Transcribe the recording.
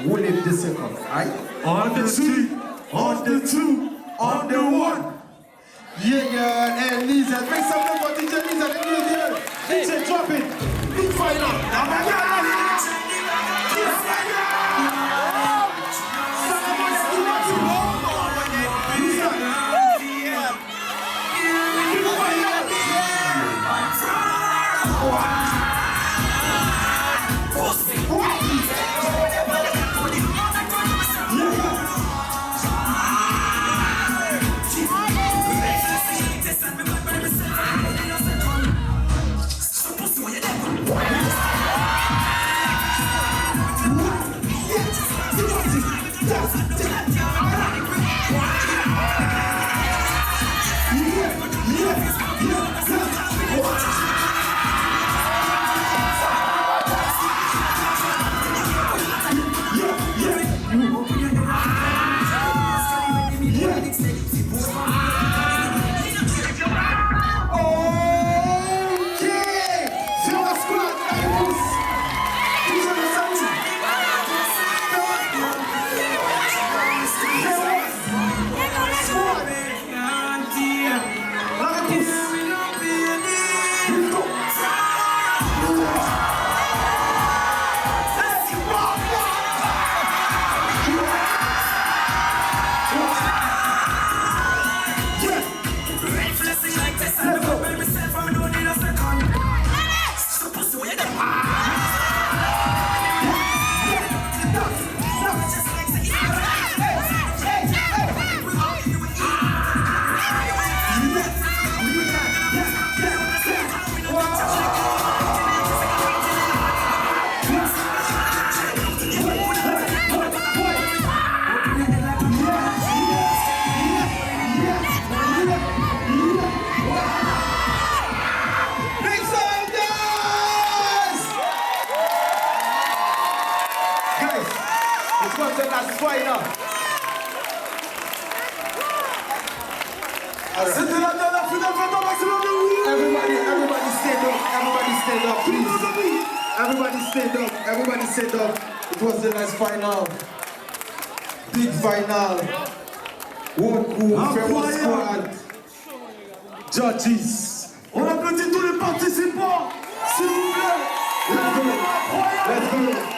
Who live the second, right? On the two, on the two, on the one. Yeah, and Lisa, make some noise for DJ Lisa, let me hear. DJ, drop it. Big final. C'était la dernière finale, faites un maximum de oui. Everybody stand up, please. Everybody stand up. It was the last final. Big final. One cool, famous squad. Judges. On applaudit tous les participants, s'il vous plaît. Let's go.